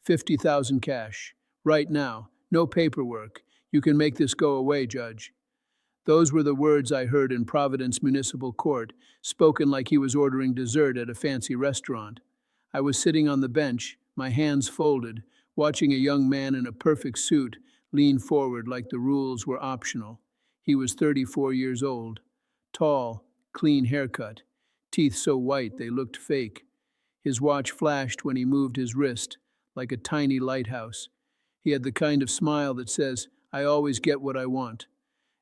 50,000 cash. Right now. No paperwork. You can make this go away, Judge. Those were the words I heard in Providence Municipal Court, spoken like he was ordering dessert at a fancy restaurant. I was sitting on the bench, my hands folded, watching a young man in a perfect suit lean forward like the rules were optional. He was 34 years old, tall, clean haircut, teeth so white they looked fake. His watch flashed when he moved his wrist, like a tiny lighthouse. He had the kind of smile that says, "I always get what I want."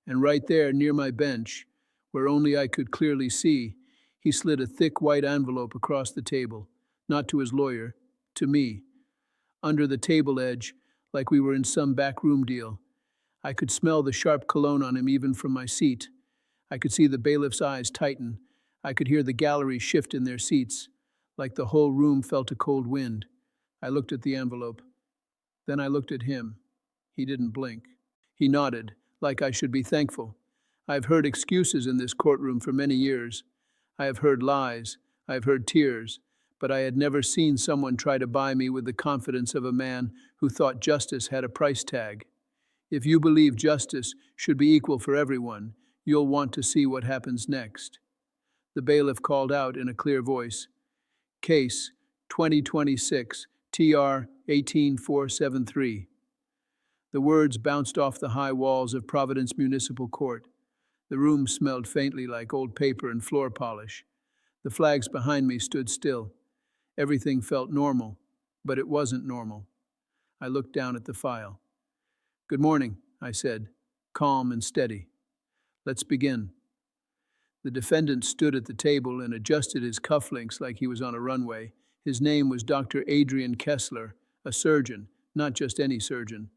And right there, near my bench, where only I could clearly see, he slid a thick white envelope across the table, not to his lawyer, to me. Under the table edge, like we were in some backroom deal. I could smell the sharp cologne on him even from my seat. I could see the bailiff's eyes tighten. I could hear the gallery shift in their seats, like the whole room felt a cold wind. I looked at the envelope. Then I looked at him. He didn't blink. He nodded, like I should be thankful. I have heard excuses in this courtroom for many years. I have heard lies. I have heard tears. But I had never seen someone try to buy me with the confidence of a man who thought justice had a price tag. If you believe justice should be equal for everyone, you'll want to see what happens next. The bailiff called out in a clear voice, "Case 2026 TR 18473. The words bounced off the high walls of Providence Municipal Court. The room smelled faintly like old paper and floor polish. The flags behind me stood still. Everything felt normal, but it wasn't normal. I looked down at the file. "Good morning," I said, calm and steady. "Let's begin." The defendant stood at the table and adjusted his cufflinks like he was on a runway. His name was Dr. Adrian Kessler, a surgeon, not just any surgeon.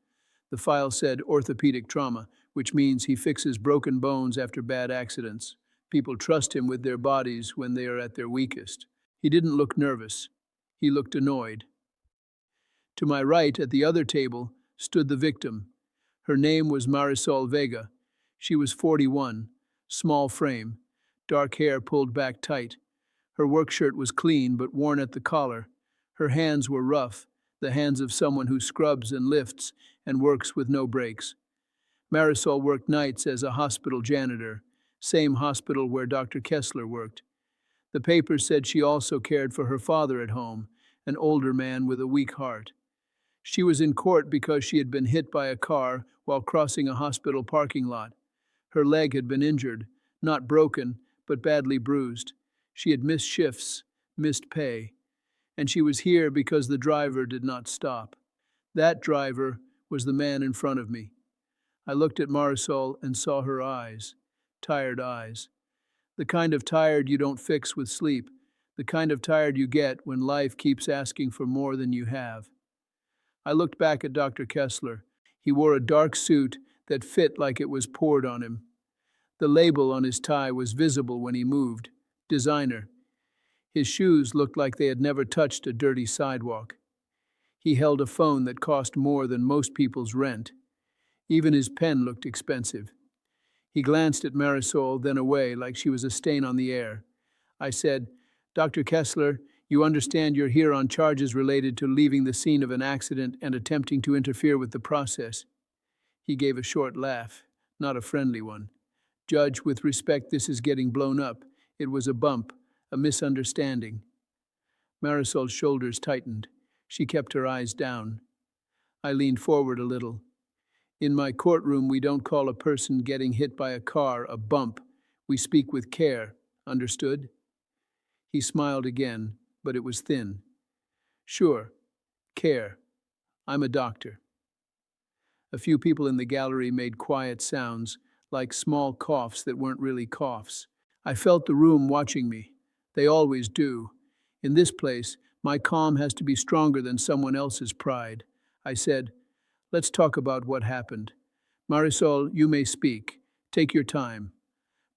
The file said orthopedic trauma, which means he fixes broken bones after bad accidents. People trust him with their bodies when they are at their weakest. He didn't look nervous. He looked annoyed. To my right, at the other table, stood the victim. Her name was Marisol Vega. She was 41, small frame, dark hair pulled back tight. Her work shirt was clean but worn at the collar. Her hands were rough, the hands of someone who scrubs and lifts and works with no breaks. Marisol worked nights as a hospital janitor, same hospital where Dr. Kessler worked. The papers said she also cared for her father at home, an older man with a weak heart. She was in court because she had been hit by a car while crossing a hospital parking lot. Her leg had been injured, not broken, but badly bruised. She had missed shifts, missed pay. And she was here because the driver did not stop. That driver was the man in front of me. I looked at Marisol and saw her eyes, tired eyes. The kind of tired you don't fix with sleep, the kind of tired you get when life keeps asking for more than you have. I looked back at Dr. Kessler. He wore a dark suit that fit like it was poured on him. The label on his tie was visible when he moved, designer. His shoes looked like they had never touched a dirty sidewalk. He held a phone that cost more than most people's rent. Even his pen looked expensive. He glanced at Marisol, then away like she was a stain on the air. I said, "Dr. Kessler, you understand you're here on charges related to leaving the scene of an accident and attempting to interfere with the process." He gave a short laugh, not a friendly one. "Judge, with respect, this is getting blown up. It was a bump, a misunderstanding." Marisol's shoulders tightened. She kept her eyes down. I leaned forward a little. "In my courtroom, we don't call a person getting hit by a car a bump. We speak with care. Understood?" He smiled again, but it was thin. "Sure. Care. I'm a doctor." A few people in the gallery made quiet sounds, like small coughs that weren't really coughs. I felt the room watching me. They always do. In this place, my calm has to be stronger than someone else's pride. I said, "Let's talk about what happened. Marisol, you may speak. Take your time."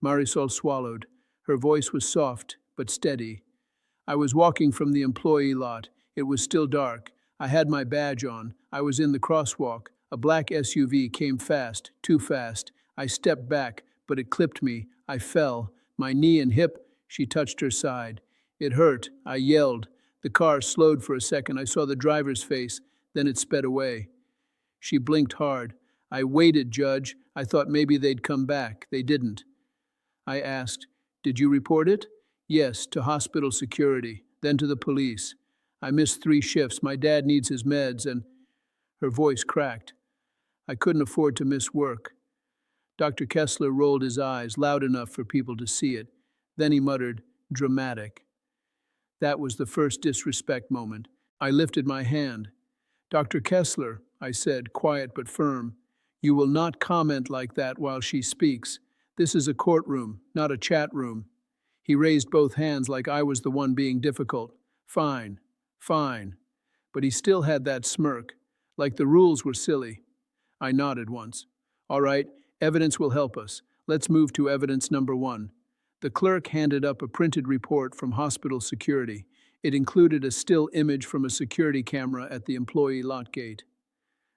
Marisol swallowed. Her voice was soft, but steady. "I was walking from the employee lot. It was still dark. I had my badge on. I was in the crosswalk. A black SUV came fast, too fast. I stepped back, but it clipped me. I fell. My knee and hip." She touched her side. "It hurt." I yelled. The car slowed for a second. I saw the driver's face. Then it sped away. She blinked hard. I waited, Judge. I thought maybe they'd come back. They didn't. I asked, "Did you report it?" "Yes, to hospital security, then to the police. I missed 3 shifts. My dad needs his meds, and—" Her voice cracked. I couldn't afford to miss work. Dr. Kessler rolled his eyes loud enough for people to see it. Then he muttered, "Dramatic." That was the first disrespect moment. I lifted my hand. "Dr. Kessler," I said, quiet but firm, "you will not comment like that while she speaks. This is a courtroom, not a chat room." He raised both hands like I was the one being difficult. "Fine, fine." But he still had that smirk, like the rules were silly. I nodded once. "All right, evidence will help us. Let's move to evidence number 1. The clerk handed up a printed report from hospital security. It included a still image from a security camera at the employee lot gate.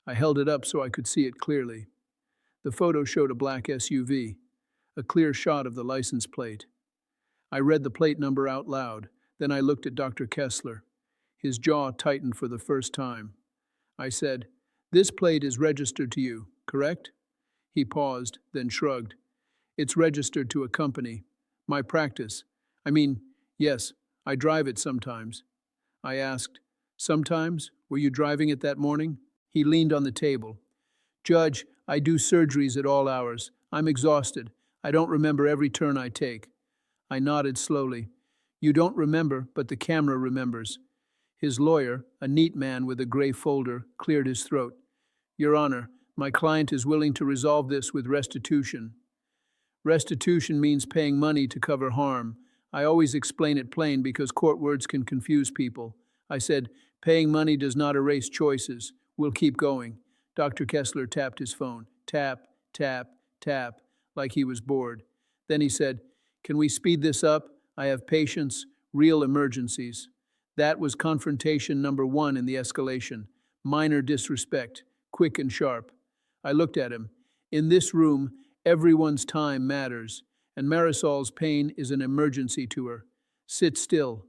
I held it up so I could see it clearly. The photo showed a black SUV, a clear shot of the license plate. I read the plate number out loud. Then I looked at Dr. Kessler. His jaw tightened for the first time. I said, "This plate is registered to you, correct?" He paused, then shrugged. "It's registered to a company. My practice. Yes, I drive it sometimes." I asked, "Sometimes? Were you driving it that morning?" He leaned on the table. "Judge, I do surgeries at all hours. I'm exhausted. I don't remember every turn I take." I nodded slowly. "You don't remember, but the camera remembers." His lawyer, a neat man with a gray folder, cleared his throat. "Your Honor, my client is willing to resolve this with restitution." Restitution means paying money to cover harm. I always explain it plain because court words can confuse people. I said, "Paying money does not erase choices. We'll keep going." Dr. Kessler tapped his phone. Tap, tap, tap, like he was bored. Then he said, "Can we speed this up? I have patients, real emergencies." That was confrontation number 1 in the escalation. Minor disrespect, quick and sharp. I looked at him. In this room, everyone's time matters, and Marisol's pain is an emergency to her. Sit still.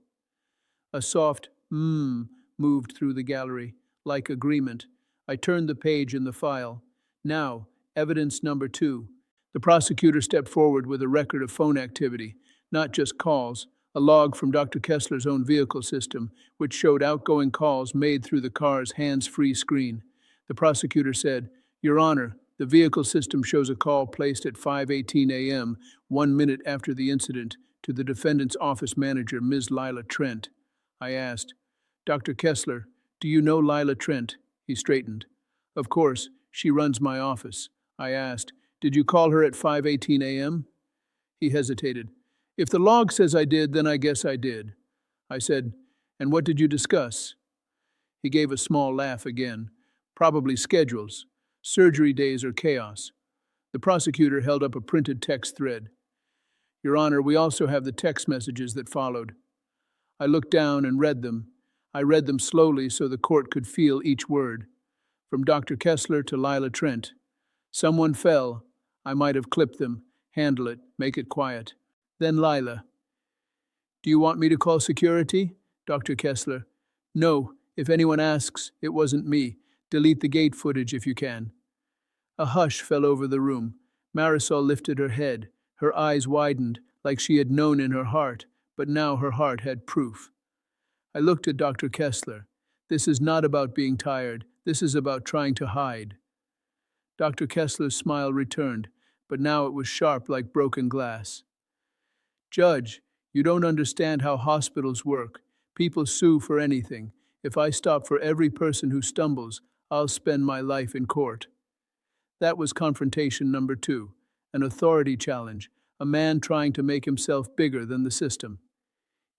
A soft moved through the gallery, like agreement. I turned the page in the file. Now, evidence number 2. The prosecutor stepped forward with a record of phone activity, not just calls, a log from Dr. Kessler's own vehicle system, which showed outgoing calls made through the car's hands-free screen. The prosecutor said, "Your Honor, the vehicle system shows a call placed at 5:18 a.m., 1 minute after the incident, to the defendant's office manager, Ms. Lila Trent." I asked, "Dr. Kessler, do you know Lila Trent?" He straightened. "Of course, she runs my office." I asked, "Did you call her at 5:18 a.m.? He hesitated. "If the log says I did, then I guess I did." I said, "And what did you discuss?" He gave a small laugh again. "Probably schedules. Surgery days are chaos." The prosecutor held up a printed text thread. "Your Honor, we also have the text messages that followed." I looked down and read them. I read them slowly so the court could feel each word. From Dr. Kessler to Lila Trent. "Someone fell. I might have clipped them. Handle it. Make it quiet." Then Lila. "Do you want me to call security?" Dr. Kessler. "No. If anyone asks, it wasn't me. Delete the gate footage if you can." A hush fell over the room. Marisol lifted her head. Her eyes widened, like she had known in her heart, but now her heart had proof. I looked at Dr. Kessler. This is not about being tired. This is about trying to hide. Dr. Kessler's smile returned, but now it was sharp like broken glass. "Judge, you don't understand how hospitals work. People sue for anything. If I stop for every person who stumbles, I'll spend my life in court." That was confrontation number 2, an authority challenge, a man trying to make himself bigger than the system.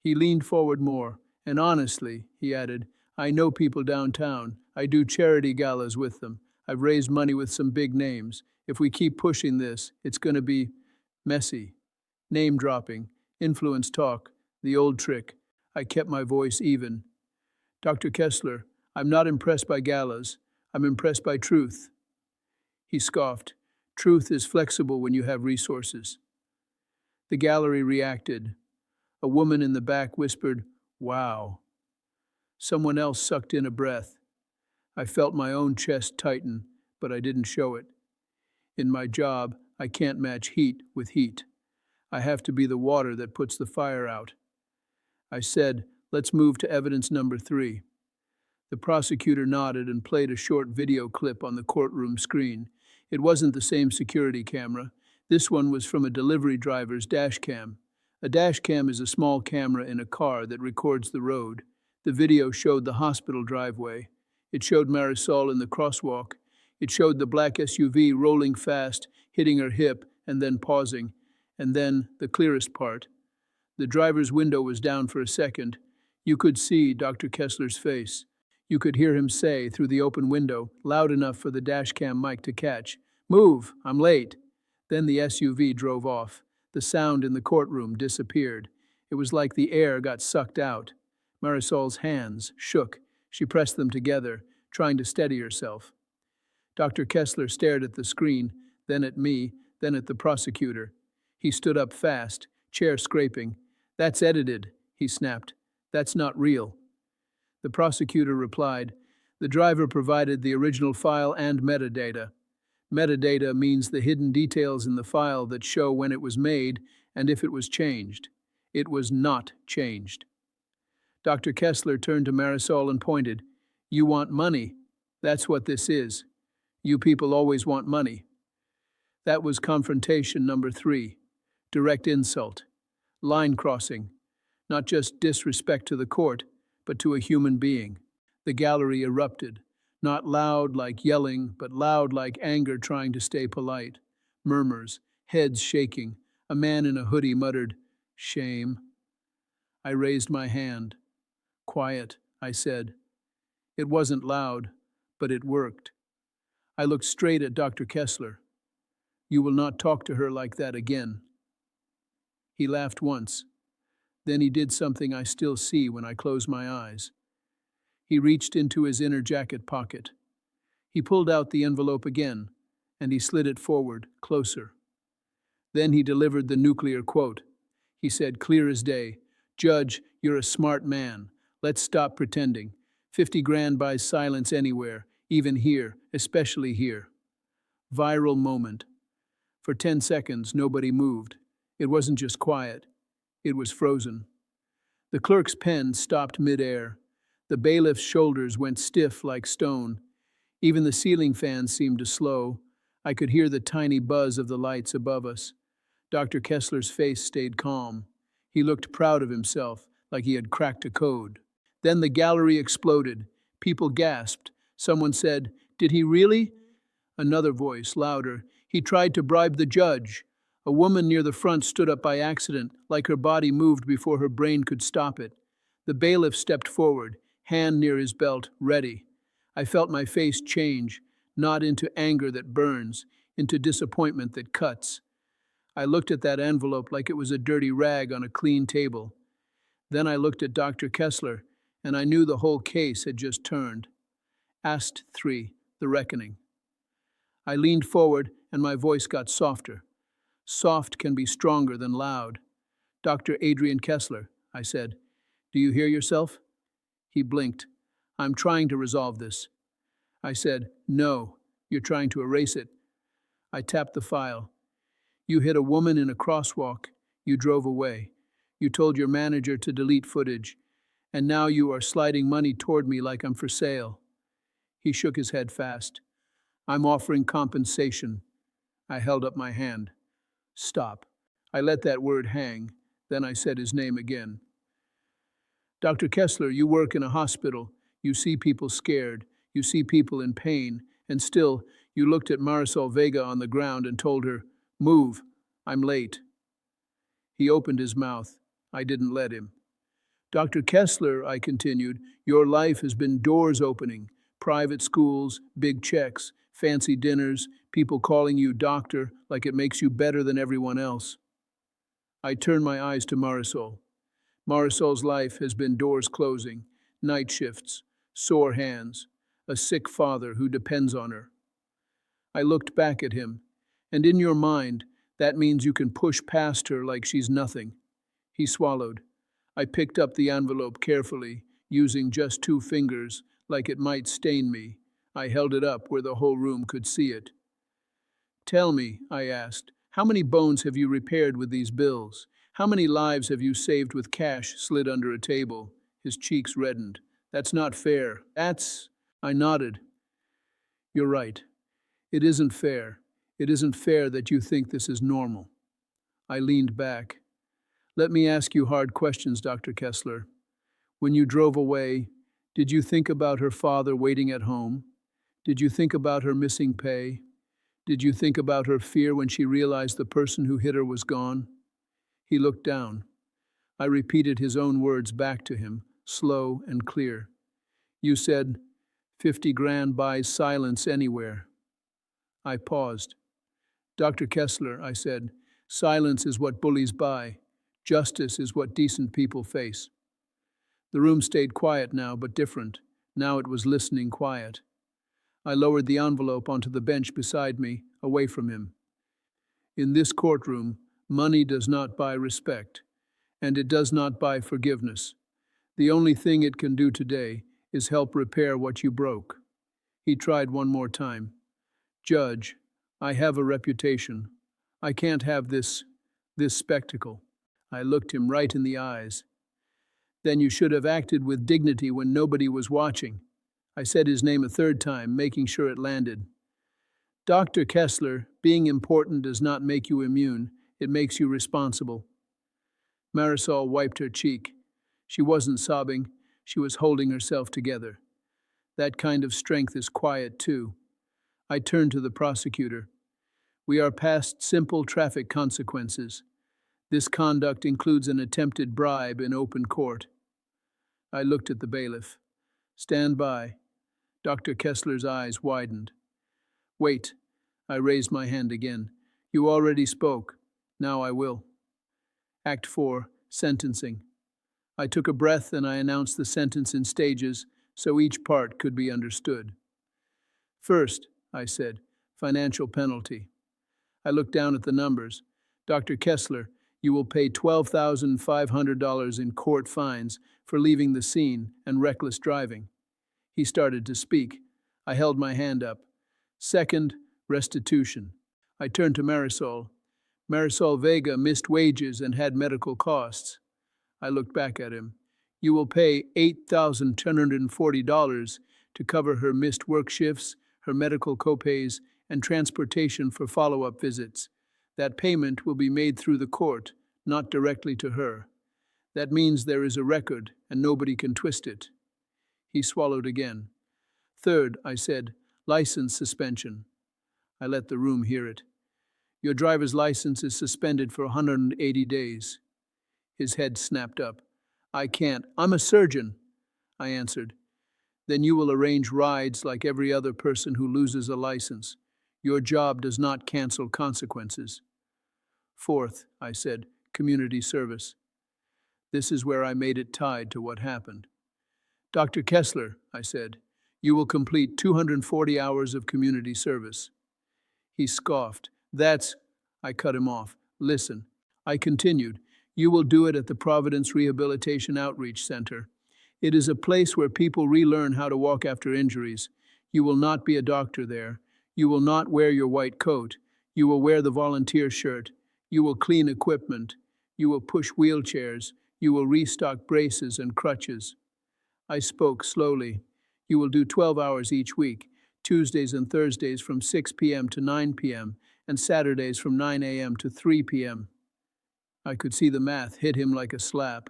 He leaned forward more, and honestly, he added, "I know people downtown. I do charity galas with them. I've raised money with some big names. If we keep pushing this, it's going to be messy. Name-dropping, influence talk, the old trick." I kept my voice even. "Dr. Kessler, I'm not impressed by galas. I'm impressed by truth." He scoffed. "Truth is flexible when you have resources." The gallery reacted. A woman in the back whispered, "Wow." Someone else sucked in a breath. I felt my own chest tighten, but I didn't show it. In my job, I can't match heat with heat. I have to be the water that puts the fire out. I said, "Let's move to evidence number 3. The prosecutor nodded and played a short video clip on the courtroom screen. It wasn't the same security camera. This one was from a delivery driver's dash cam. A dash cam is a small camera in a car that records the road. The video showed the hospital driveway. It showed Marisol in the crosswalk. It showed the black SUV rolling fast, hitting her hip, and then pausing. And then, the clearest part. The driver's window was down for a second. You could see Dr. Kessler's face. You could hear him say, through the open window, loud enough for the dashcam mic to catch, "Move, I'm late." Then the SUV drove off. The sound in the courtroom disappeared. It was like the air got sucked out. Marisol's hands shook. She pressed them together, trying to steady herself. Dr. Kessler stared at the screen, then at me, then at the prosecutor. He stood up fast, chair scraping. "That's edited," he snapped. "That's not real." The prosecutor replied, "The driver provided the original file and metadata. Metadata means the hidden details in the file that show when it was made and if it was changed. It was not changed." Dr. Kessler turned to Marisol and pointed, "You want money. That's what this is. You people always want money." That was confrontation number 3. Direct insult. Line crossing. Not just disrespect to the court, but to a human being. The gallery erupted. Not loud like yelling, but loud like anger trying to stay polite. Murmurs, heads shaking. A man in a hoodie muttered, "Shame." I raised my hand. "Quiet," I said. It wasn't loud, but it worked. I looked straight at Dr. Kessler. "You will not talk to her like that again." He laughed once. Then he did something I still see when I close my eyes. He reached into his inner jacket pocket. He pulled out the envelope again, and he slid it forward, closer. Then he delivered the nuclear quote. He said, clear as day, "Judge, you're a smart man. Let's stop pretending. 50 grand buys silence anywhere, even here, especially here." Viral moment. For 10 seconds, nobody moved. It wasn't just quiet. It was frozen. The clerk's pen stopped midair. The bailiff's shoulders went stiff like stone. Even the ceiling fan seemed to slow. I could hear the tiny buzz of the lights above us. Dr. Kessler's face stayed calm. He looked proud of himself, like he had cracked a code. Then the gallery exploded. People gasped. Someone said, "Did he really?" Another voice, louder, "He tried to bribe the judge." A woman near the front stood up by accident, like her body moved before her brain could stop it. The bailiff stepped forward, hand near his belt, ready. I felt my face change, not into anger that burns, into disappointment that cuts. I looked at that envelope like it was a dirty rag on a clean table. Then I looked at Dr. Kessler, and I knew the whole case had just turned. Asked 3, the reckoning. I leaned forward, and my voice got softer. Soft can be stronger than loud. "Dr. Adrian Kessler," I said, "do you hear yourself?" He blinked. "I'm trying to resolve this." I said, "No, you're trying to erase it." I tapped the file. "You hit a woman in a crosswalk. You drove away. You told your manager to delete footage. And now you are sliding money toward me like I'm for sale." He shook his head fast. "I'm offering compensation." I held up my hand. "Stop." I let that word hang. Then I said his name again. "Dr. Kessler, you work in a hospital. You see people scared. You see people in pain. And still, you looked at Marisol Vega on the ground and told her, 'Move, I'm late.'" He opened his mouth. I didn't let him. "Dr. Kessler," I continued, "your life has been doors opening. Private schools, big checks, fancy dinners, people calling you doctor like it makes you better than everyone else." I turned my eyes to Marisol. Marisol's life has been doors closing, night shifts, sore hands, a sick father who depends on her. I looked back at him, and in your mind, that means you can push past her like she's nothing. He swallowed. I picked up the envelope carefully, using just 2 fingers, like it might stain me. I held it up where the whole room could see it. Tell me, I asked, how many bones have you repaired with these bills? How many lives have you saved with cash slid under a table? His cheeks reddened. That's not fair. I nodded. You're right. It isn't fair. It isn't fair that you think this is normal. I leaned back. Let me ask you hard questions, Dr. Kessler. When you drove away, did you think about her father waiting at home? Did you think about her missing pay? Did you think about her fear when she realized the person who hit her was gone? He looked down. I repeated his own words back to him, slow and clear. You said, 50 grand buys silence anywhere. I paused. Dr. Kessler, I said, silence is what bullies buy. Justice is what decent people face. The room stayed quiet now, but different. Now it was listening quiet. I lowered the envelope onto the bench beside me, away from him. In this courtroom, money does not buy respect, and it does not buy forgiveness. The only thing it can do today is help repair what you broke. He tried one more time. Judge, I have a reputation. I can't have this spectacle. I looked him right in the eyes. Then you should have acted with dignity when nobody was watching. I said his name a third time, making sure it landed. Dr. Kessler, being important does not make you immune. It makes you responsible. Marisol wiped her cheek. She wasn't sobbing. She was holding herself together. That kind of strength is quiet, too. I turned to the prosecutor. We are past simple traffic consequences. This conduct includes an attempted bribe in open court. I looked at the bailiff. Stand by. Dr. Kessler's eyes widened. Wait. I raised my hand again. You already spoke. Now I will. Act 4, Sentencing. I took a breath and I announced the sentence in stages so each part could be understood. First, I said, financial penalty. I looked down at the numbers. Dr. Kessler, you will pay $12,500 in court fines for leaving the scene and reckless driving. He started to speak. I held my hand up. Second, restitution. I turned to Marisol. Marisol Vega missed wages and had medical costs. I looked back at him. You will pay $8,1040 to cover her missed work shifts, her medical copays, and transportation for follow-up visits. That payment will be made through the court, not directly to her. That means there is a record, and nobody can twist it. He swallowed again. Third, I said, license suspension. I let the room hear it. Your driver's license is suspended for 180 days. His head snapped up. I can't. I'm a surgeon, I answered. Then you will arrange rides like every other person who loses a license. Your job does not cancel consequences. Fourth, I said, community service. This is where I made it tied to what happened. Dr. Kessler, I said, you will complete 240 hours of community service. He scoffed. I cut him off. Listen, I continued. You will do it at the Providence Rehabilitation Outreach Center. It is a place where people relearn how to walk after injuries. You will not be a doctor there. You will not wear your white coat. You will wear the volunteer shirt. You will clean equipment. You will push wheelchairs. You will restock braces and crutches. I spoke slowly. You will do 12 hours each week, Tuesdays and Thursdays from 6 p.m. to 9 p.m., and Saturdays from 9 a.m. to 3 p.m. I could see the math hit him like a slap.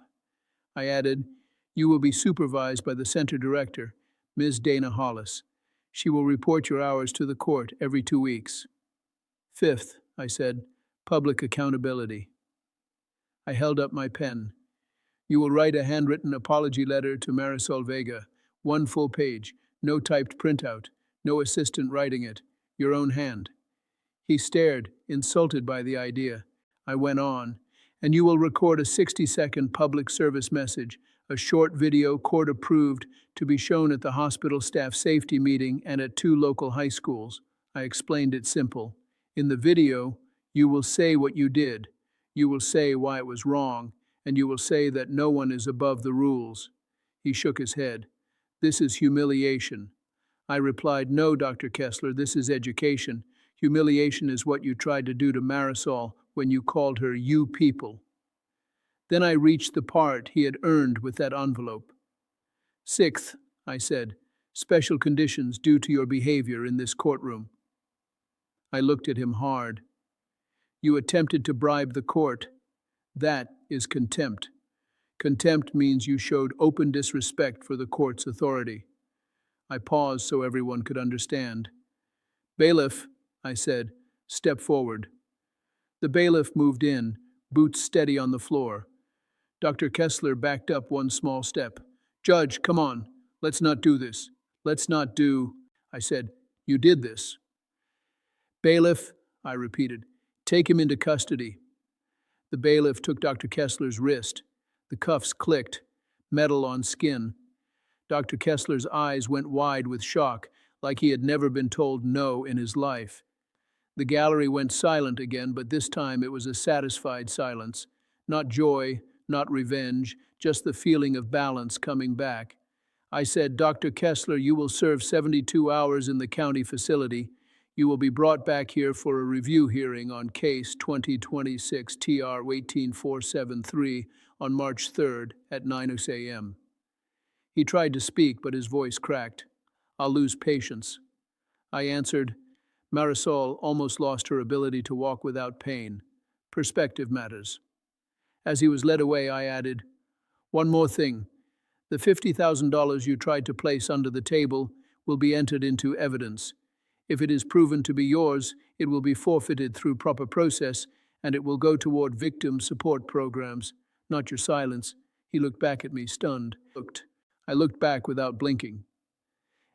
I added, you will be supervised by the center director, Ms. Dana Hollis. She will report your hours to the court every 2 weeks. Fifth, I said, public accountability. I held up my pen. You will write a handwritten apology letter to Marisol Vega, 1 full page, no typed printout, no assistant writing it, your own hand. He stared, insulted by the idea. I went on, and you will record a 60-second public service message, a short video court-approved to be shown at the hospital staff safety meeting and at 2 local high schools. I explained it simple. In the video, you will say what you did. You will say why it was wrong, and you will say that no one is above the rules. He shook his head. This is humiliation. I replied, "No, Dr. Kessler, this is education. Humiliation is what you tried to do to Marisol when you called her you people." Then I reached the part he had earned with that envelope. "Sixth," I said, "special conditions due to your behavior in this courtroom." I looked at him hard. "You attempted to bribe the court. That is contempt. Contempt means you showed open disrespect for the court's authority." I paused so everyone could understand. "Bailiff," I said, "step forward." The bailiff moved in, boots steady on the floor. Dr. Kessler backed up one small step. "Judge, come on. Let's not do this. Let's not do—" I said, "You did this." "Bailiff," I repeated, "take him into custody." The bailiff took Dr. Kessler's wrist. The cuffs clicked, metal on skin. Dr. Kessler's eyes went wide with shock, like he had never been told no in his life. The gallery went silent again, but this time it was a satisfied silence. Not joy, not revenge, just the feeling of balance coming back. I said, "Dr. Kessler, you will serve 72 hours in the county facility. You will be brought back here for a review hearing on case 2026 TR 18473 on March 3rd at 9 a.m. He tried to speak, but his voice cracked. "I'll lose patience." I answered, "Marisol almost lost her ability to walk without pain. Perspective matters." As he was led away, I added, "One more thing. The $50,000 you tried to place under the table will be entered into evidence. If it is proven to be yours, it will be forfeited through proper process, and it will go toward victim support programs. Not your silence." He looked back at me, stunned. I looked back without blinking.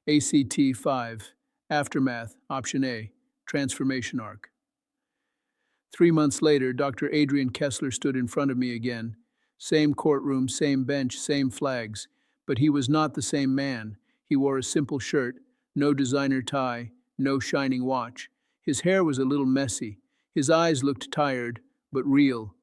ACT 5. Aftermath, Option A. Transformation Arc. 3 months later, Dr. Adrian Kessler stood in front of me again. Same courtroom, same bench, same flags. But he was not the same man. He wore a simple shirt, no designer tie, no shining watch. His hair was a little messy. His eyes looked tired, but real.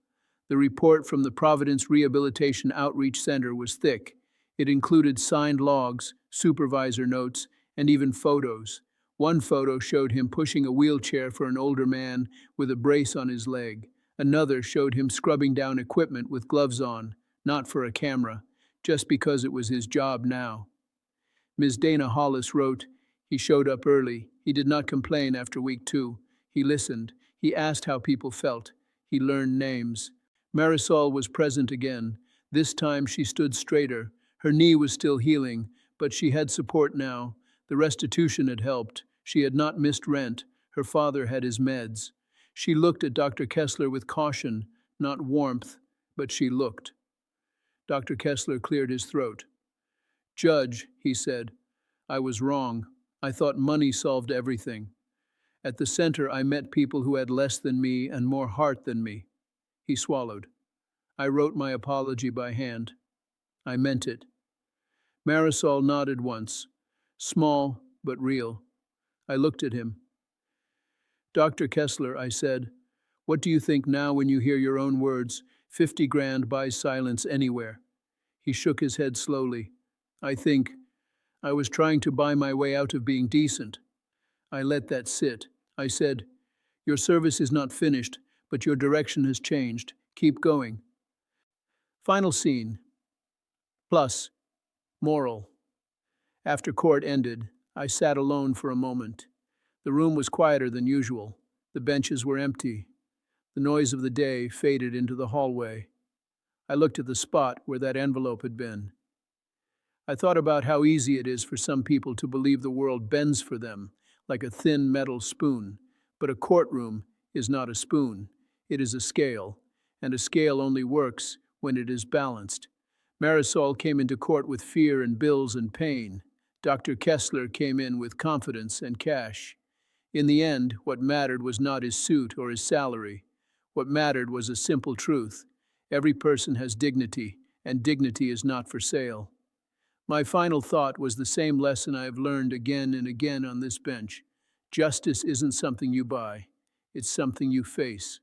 The report from the Providence Rehabilitation Outreach Center was thick. It included signed logs, supervisor notes, and even photos. One photo showed him pushing a wheelchair for an older man with a brace on his leg. Another showed him scrubbing down equipment with gloves on, not for a camera, just because it was his job now. Ms. Dana Hollis wrote, "He showed up early. He did not complain after week 2. He listened. He asked how people felt. He learned names." Marisol was present again. This time she stood straighter. Her knee was still healing, but she had support now. The restitution had helped. She had not missed rent. Her father had his meds. She looked at Dr. Kessler with caution, not warmth, but she looked. Dr. Kessler cleared his throat. "Judge," he said, "I was wrong. I thought money solved everything. At the center, I met people who had less than me and more heart than me." He swallowed. I wrote my apology by hand. I meant it. Marisol nodded once. Small, but real. I looked at him. "Dr. Kessler," I said, "what do you think now when you hear your own words, 50 grand buys silence anywhere?" He shook his head slowly. "I think I was trying to buy my way out of being decent." I let that sit. I said, "Your service is not finished, but your direction has changed. Keep going." Final scene. Plus. Moral. After court ended, I sat alone for a moment. The room was quieter than usual. The benches were empty. The noise of the day faded into the hallway. I looked at the spot where that envelope had been. I thought about how easy it is for some people to believe the world bends for them, like a thin metal spoon. But a courtroom is not a spoon. It is a scale, and a scale only works when it is balanced. Marisol came into court with fear and bills and pain. Dr. Kessler came in with confidence and cash. In the end, what mattered was not his suit or his salary. What mattered was a simple truth. Every person has dignity, and dignity is not for sale. My final thought was the same lesson I have learned again and again on this bench. Justice isn't something you buy. It's something you face.